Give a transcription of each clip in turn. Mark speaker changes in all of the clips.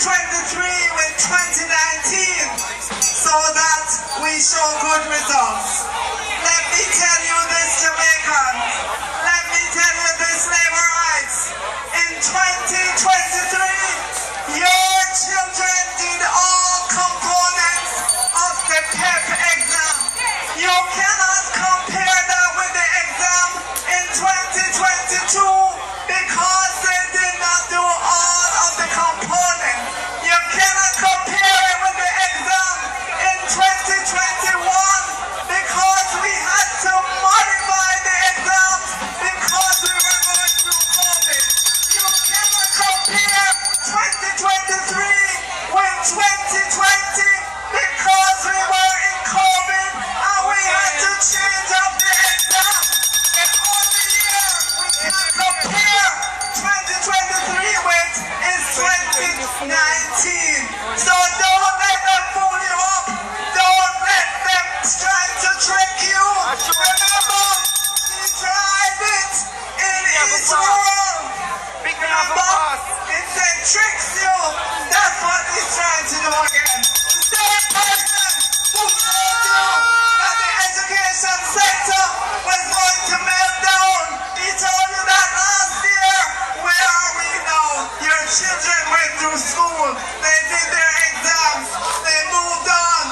Speaker 1: with 2019 so that we show good results. Let me tell you this, Jamaicans. Let me tell you this, labor rights. In 2023, your children did all components of the PEP exam. You cannot compare that with the exam in 2022 because they did not do all of the components. You cannot compare it with the exam in 2021 because we had to modify the exams because we were going through COVID. You cannot compare 2023 with 2020 because we were in COVID and we had to change up the exam. And all the year we can't compare 2023 with is 2019. So don't let them fool you up. Don't let them try to trick you. Remember, he tried it in Israel. Remember, it said tricks you. That's what he's trying to do again. The same person who told you that the education sector was going to melt down. He told you that last year. Where are we now? Your children went through school. They did their exams. They moved on.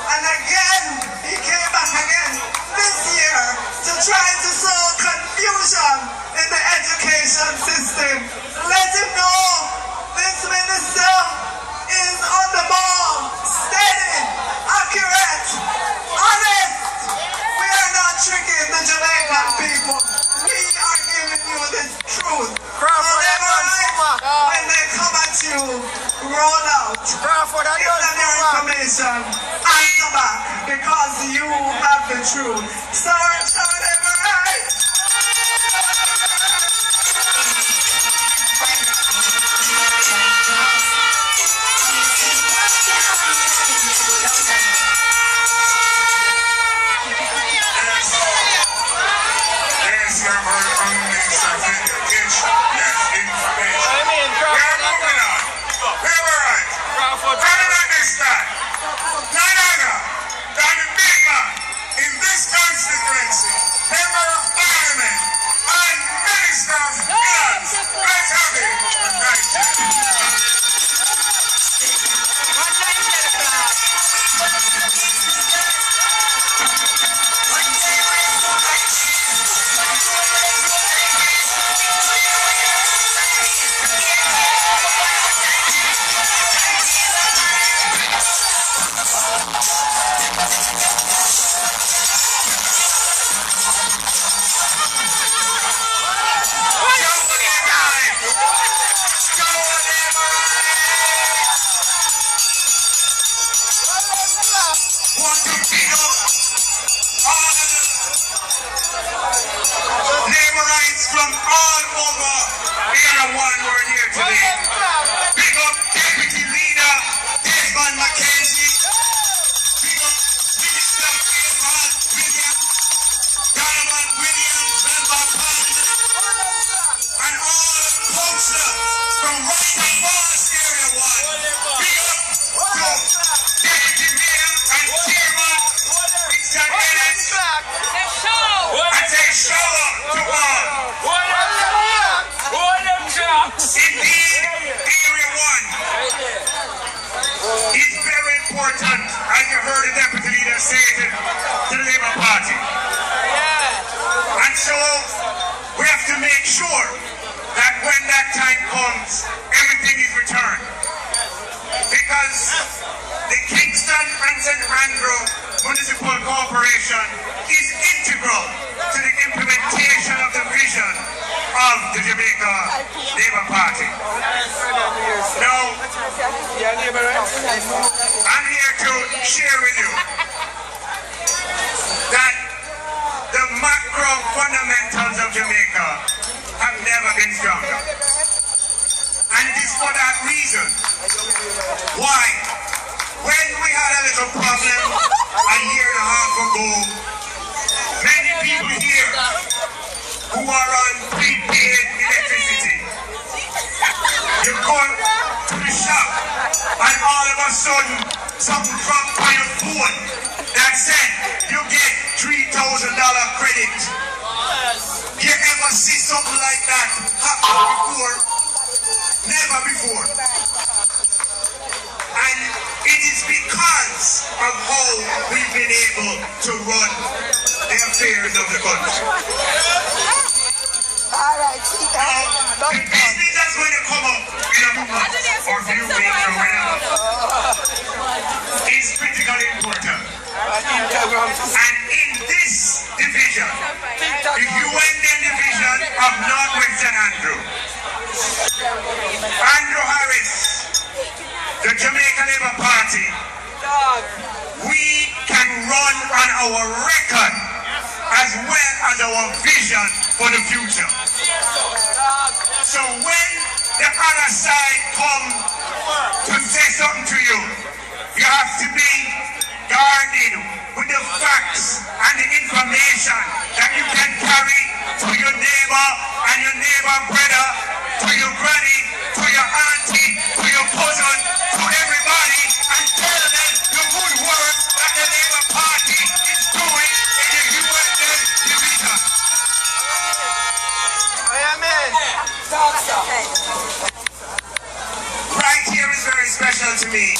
Speaker 1: And again, he came back again this year to try to sow confusion in the education system. Let him know this minister is on the ball, steady, accurate, honest. We are not tricking the Jamaican people. We are giving you the truth. When they come at you, roll out. Give them your information. Answer back because you have the truth. So, labor rights from all over. We are one word here today. Big up Deputy Leader Desmond Mackenzie. Big up Minister Desmond Williams, Donovan Williams, Member Parliament, and all posters from right across Area 1. Big up to Deputy Mayor and Chairman Mr. Ellis. I say show up to all. Indeed, Area 1 is very important, as you heard the Deputy Leader say to the Labour Party. And so, we have to make sure that when that time comes, everything is returned. Because the Kingston and St. Andrew Municipal Corporation is integral to the implementation of the vision of the Jamaica Labour Party. Now, I'm here to share with you that the macro fundamentals of Jamaica have never been stronger. And it is for that reason why, when we had a little problem a year and a half ago, many people here who are on prepaid electricity, you go to the shop a sudden something dropped by your phone that said you get $3,000 credit. You ever see something like that happen before? Never before. And it is because of how we've been able to run the affairs of the country.
Speaker 2: Alright,
Speaker 1: now, the business that's going to come up in a month or few weeks or whatever is critically important. And in this division, the UN division of Northwestern Andrew Harris, the Jamaica Labour Party, we can run on our record as well as our vision for the future. So when the other side come to say something to you, you have to be guarded with the facts and the information that you can carry to your neighbor and your neighbor brother, to your granny, to your auntie, to your cousin, to everybody, and tell them the good work that the Labour Party is doing in the UN division.
Speaker 2: Amen.
Speaker 1: Right here is very special to me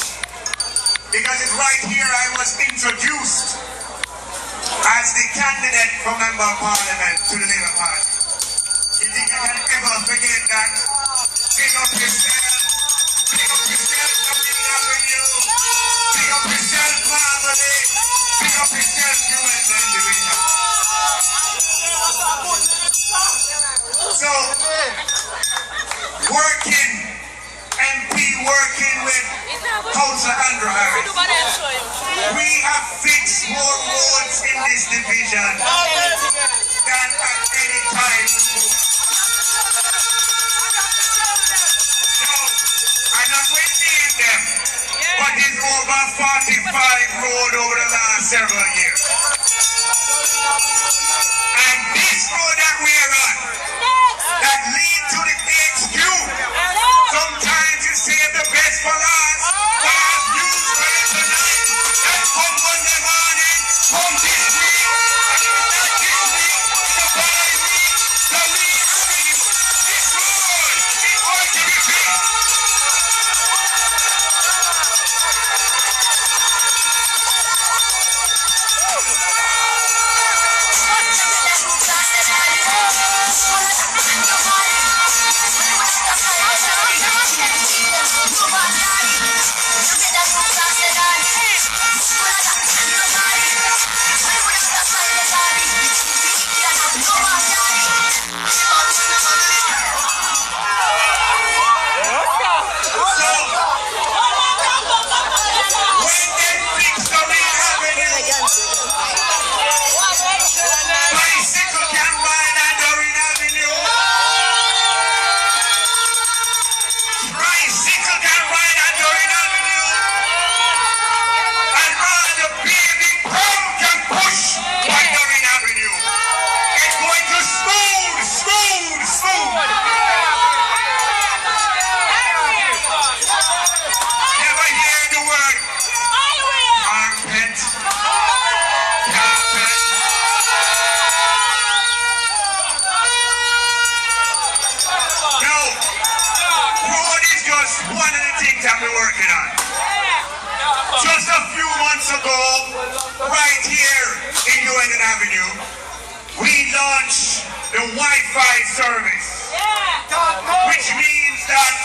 Speaker 1: because it's right here I was introduced as the candidate for Member of Parliament to the Labour Party. You think I can ever forget that? Pick up yourself, coming up with you. Pick up yourself, family. Pick up yourself, UN division. So, working with Councillor Andrew Harris, we have fixed more roads in this division than at any time before. So, I'm not going to name them, but it's over 45 roads over the last several years. And this road that we're on, that lead to the HQ, sometimes you save the best for last. But I have news for you tonight that come Monday morning, come this week, and if it's not this week, it's the following week, the week after. This road is going to be fixed. The Wi-Fi service, which means that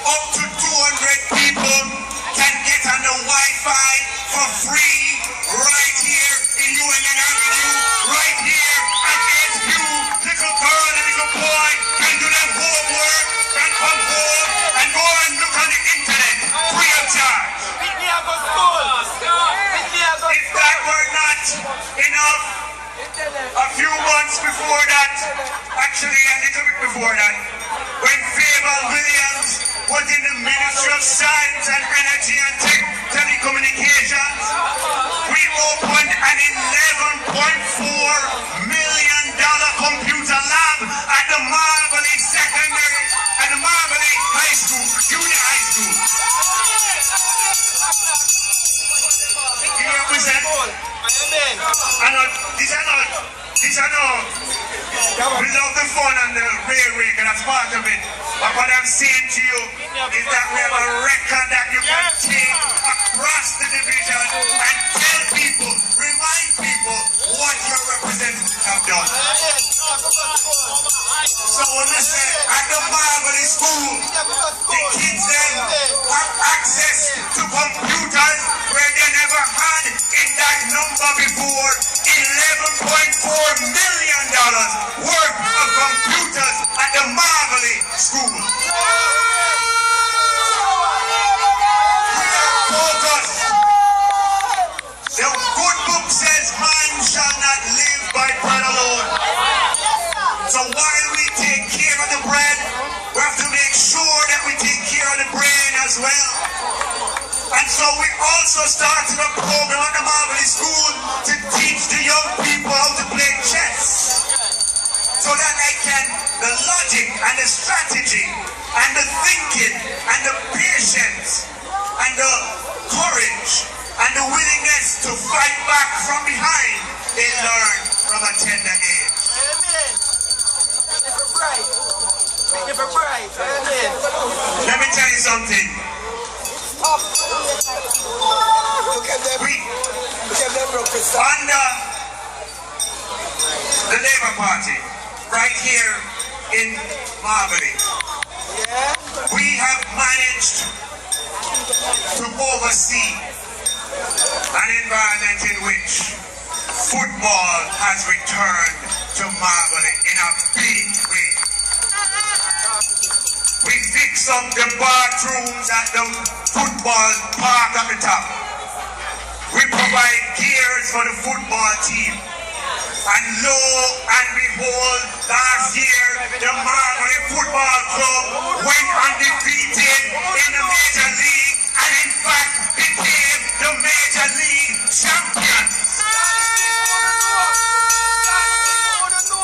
Speaker 1: up to 200 people can get on the Wi-Fi for free right here in UNN Avenue, right here at HQ. Little girl and little boy can do their homework and come home and go and look on the internet free of charge. If that were not enough, a few months before that, actually a little bit before that, when Faber Williams was in the Ministry of Science and Energy and Telecommunications, we opened an $11.4 million computer lab at the Marley Secondary and the Marley High School, Junior High School. This I know. We love the fun and the railway, and that's part of it. But what I'm saying to you is that we have a record that you can take across the division and tell people, remind people what your representatives have done. So when we say at the Marvelly School, the kids then have access to computers where they never had in that number before. $11.4 million worth of computers at the Marvelly School. We are focused. The good book says man shall not live by bread alone. So while we take care of the bread, we have to make sure that we take care of the brain as well. And so we also started a program at the Marvelly School to teach the young people how to play chess. So that the logic and the strategy and the thinking and the patience and the courage and the willingness to fight back from behind, they learn from a tender age. Let me tell you something. Under the Labour Party, right here in Marvelly, we have managed to oversee an environment in which football has returned to Marvelly in a big way. We fix up the bathrooms at the football park at the top. We provide gears for the football team. And lo and behold, last year, the Marvelly Football Club went undefeated in the Major League and in fact became the Major League champions.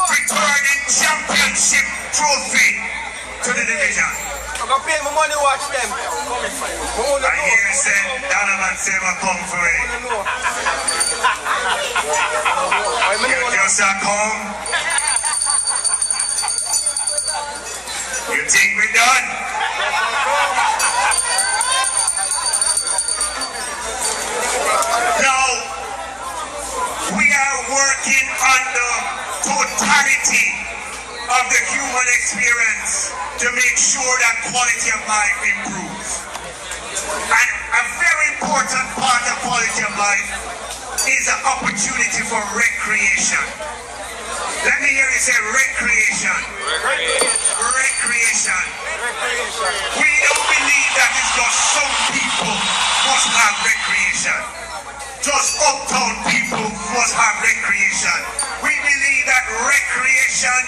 Speaker 1: Returning championship trophy to the division.
Speaker 2: I'm gonna pay my money, watch them.
Speaker 1: I hear say Donovan say I come for it. You just a come. You think we done? Now we are working on the totality of the human experience to make sure that quality of life improves. And a very important part of quality of life is an opportunity for recreation. Let me hear you say recreation. Recreation. We don't believe that it's just some people must have recreation. Just uptown people must have recreation. We believe that recreation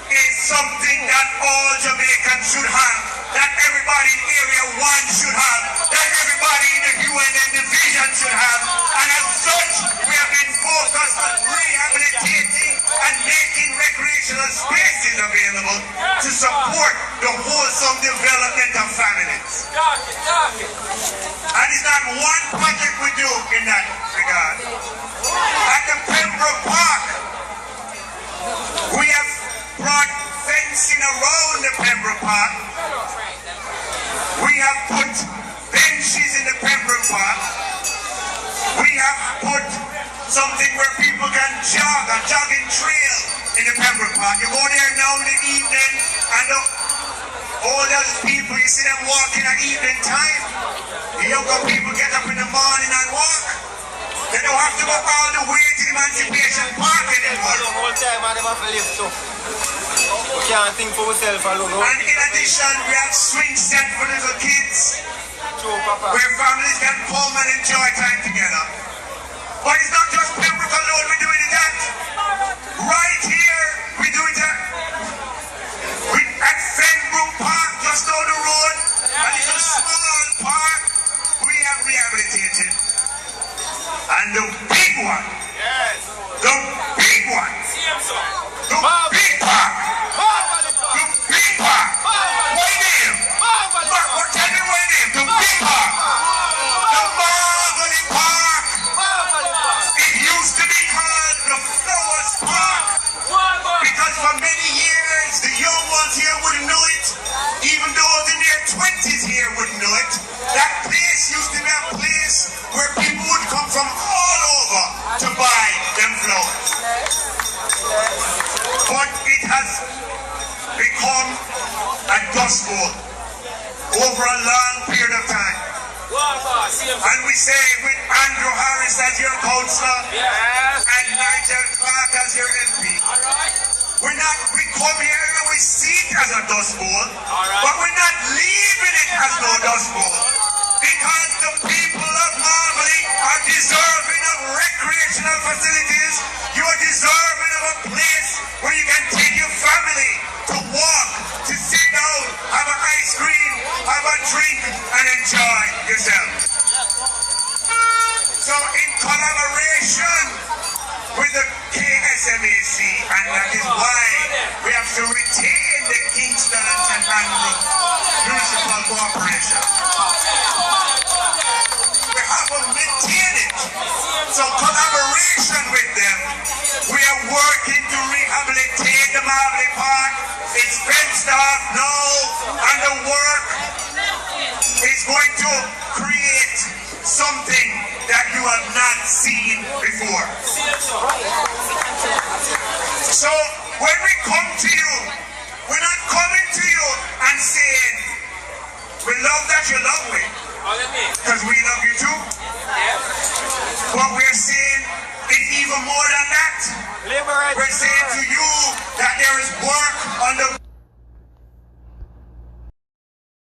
Speaker 1: is something that all Jamaicans should have, that everybody in Area 1 should have, that everybody in the UNN division should have, and as such, we have been focused on rehabilitating and making recreational spaces available to support the wholesome development of families. And it's not one project we do in that regard. At the Pembroke Park, we have brought fencing around the Pembroke Park. We have put benches in the Pembroke Park. We have put something where people can jog, a jogging trail in the Pembroke Park. You go there now in the evening and all those people, you see them walking at evening time. The younger people get up in the morning and walk. They don't have to go all the way to Emancipation Park anymore.
Speaker 2: Whole time I never live too. We can't think for ourselves alone.
Speaker 1: And in addition, we have swing set for little kids, where families can come and enjoy time together. But it's not just Pembroke alone we're doing it at. Right here, we do it at Fenbrook Park, just down the road. A little small park we have rehabilitated. And the big one, the big one, the big park, the big park, what name? Tell me what name, the big park, the Marvelly Park. It used to be called the Flowers but it has become a dust bowl over a long period of time. And we say with Andrew Harris as your councillor and Nigel Clark as your MP, we come here and we see it as a dust bowl, but we're not leaving it as no dust bowl, because the people of Marley are deserving of recreational facilities. You are deserving of a place where you can take your family to walk, to sit down, have an ice cream, have a drink, and enjoy yourself. So in collaboration with the KSMAC, and that is why we have to retain the Kingston and St. Andrew Municipal Corporation. We have to maintain it. So collaboration with them, we are working to rehabilitate the Marley Park. It's fenced off now, and the work is going to create something that you have not seen before. So when we come to you, we're not coming to you and saying, we love that you love me, because we love you too. But we're saying it's even more than that. We're saying to